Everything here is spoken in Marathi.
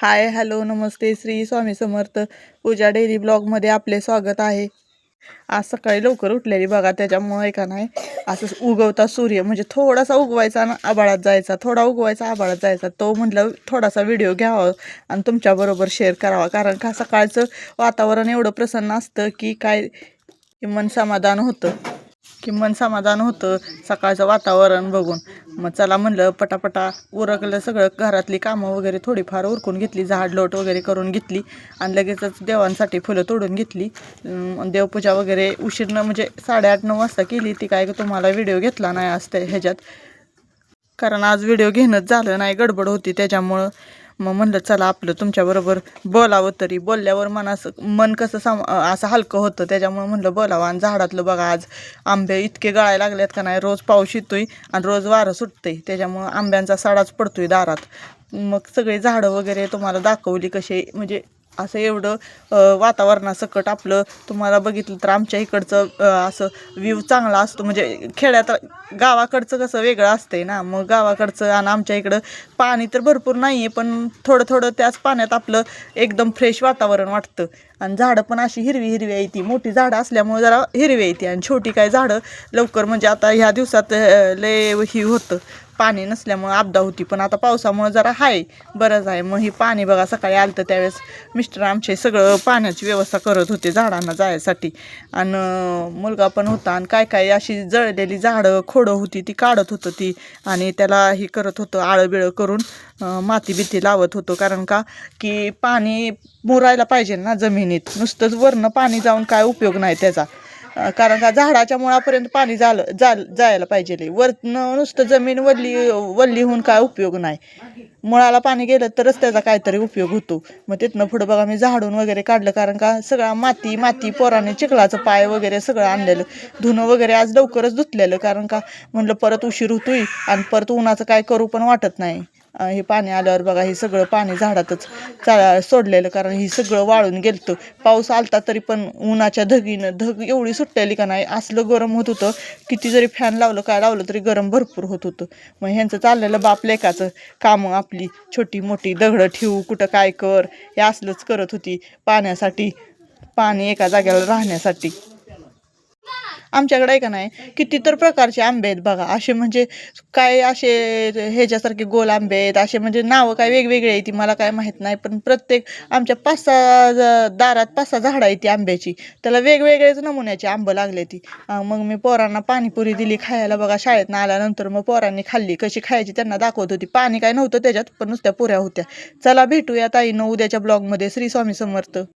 हाय, हॅलो, नमस्ते, श्री स्वामी समर्थ. पूजा डेली ब्लॉगमध्ये आपले स्वागत आहे. आज सकाळी लवकर उठलेली बघा, त्याच्यामुळे का नाही असं उगवता सूर्य म्हणजे थोडासा उगवायचा आणि आभाळात जायचा, थोडा उगवायचा आभाळात जायचा. तो म्हटलं थोडासा व्हिडिओ घ्यावा आणि तुमच्याबरोबर शेअर करावा, कारण का सकाळचं वातावरण एवढं प्रसन्न असतं की काय मन समाधान होतं सकाळचं वातावरण बघून. मग चला म्हणलं पटापटा उरकलं सगळं, घरातली कामं वगैरे थोडीफार उरकून घेतली, झाडलोट वगैरे करून घेतली आणि लगेचच देवांसाठी फुलं तोडून घेतली. देवपूजा वगैरे उशीरनं म्हणजे 8:30-9 वाजता केली. ती काय तुम्हाला व्हिडिओ घेतला नाही आज ह्याच्यात, कारण आज व्हिडिओ घेणंच झालं नाही, गडबड होती त्याच्यामुळं. मग म्हणलं चला आपलं तुमच्याबरोबर बोलावं, तरी बोलल्यावर मन कसं असं हलकं होतं, त्याच्यामुळं म्हणलं बोलावं. आणि झाडातलं बघा आज आंबे इतके गळायला लागलेत का नाही, रोज पाऊस येतोय आणि रोज वारं सुटतंय, त्याच्यामुळं आंब्यांचा सडाच पडतोय दारात. मग सगळी झाडं वगैरे तुम्हाला दाखवली कसे, म्हणजे असं एवढं वातावरणासकट आपलं तुम्हाला बघितलं तर आमच्या इकडचं असं व्ह्यू चांगला असतो. म्हणजे खेड्यात गावाकडचं कसं वेगळं असतंय ना, मग गावाकडचं आणि आमच्या इकडं पाणी तर भरपूर नाही आहे, पण थोडं थोडं त्याच पाण्यात आपलं एकदम फ्रेश वातावरण वाटतं. आणि झाडं पण अशी हिरवी हिरवी आहे, ती मोठी झाडं असल्यामुळे जरा हिरवी येते, आणि छोटी काय झाडं लवकर म्हणजे आता ह्या दिवसात लय ही होतं, पाणी नसल्यामुळं आपदा होती. पण आता पावसामुळं जरा हाय, बरंच आहे. मग ही पाणी बघा सकाळी आलं तर त्यावेळेस मिस्टर आमचे सगळं पाण्याची व्यवस्था करत होते झाडांना जायसाठी, आणि मुलगा पण होता. आणि काय काय अशी जळलेली झाडं खोडं होती ती काढत होतं ती, आणि त्याला हे करत होतं, आळंबिळं करून माती बिती लावत होतो. कारण का की पाणी मुरायला पाहिजे ना जमिनीत, नुसतंच वरनं पाणी जाऊन काय उपयोग नाही त्याचा. कारण का झाडाच्या मुळापर्यंत पाणी जायला पाहिजे, वरनं नुसतं जमीन वल्ली होऊन काय उपयोग नाही. मुळाला पाणी गेलं तरच त्याचा काहीतरी उपयोग होतो. मग तिथनं पुढं बघा मी झाडून वगैरे काढलं, कारण का सगळा माती पोराने चिखलाचं पाय वगैरे सगळं आणलेलं. धुणं वगैरे आज लवकरच धुतलेलं, कारण का म्हणलं परत उशीर होतोय आणि परत उन्हाचं काय करू पण वाटत नाही. हे पाणी आल्यावर बघा हे सगळं पाणी झाडातच सोडलेलं, कारण ही सगळं वाळून गेलतं. पाऊस आलता तरी पण उन्हाच्या धग एवढी सुटलेली का नाही, असलं गरम होत होतं. किती जरी फॅन लावलं काय लावलं तरी गरम भरपूर होत होतं. मग ह्यांचं चाललेलं बाप लेकाचं कामं आपली छोटी मोठी, दगडं ठेवू कुठं काय कर, हे असलंच करत होती पाण्यासाठी, पाणी एका जागेला राहण्यासाठी. आमच्याकडे आहे का नाही किती तर प्रकारचे आंबे आहेत बघा, असे म्हणजे काय असे ह्याच्यासारखे गोल आंबे आहेत, असे म्हणजे नावं काय वेगवेगळे आहे ती मला काय माहीत नाही. पण प्रत्येक आमच्या 5-6 दारात 5-6 झाडं आहेत ती आंब्याची, त्याला वेगवेगळेच नमुन्याचे आंबं लागले ती. मग मी पोरांना पाणीपुरी दिली खायला बघा शाळेतनं आल्यानंतर. मग पोरांनी खाल्ली, कशी खायची त्यांना दाखवत होती. पाणी काय नव्हतं त्याच्यात, पण नुसत्या पुऱ्या होत्या. चला भेटूया ताईनं उद्याच्या ब्लॉगमध्ये. श्री स्वामी समर्थ.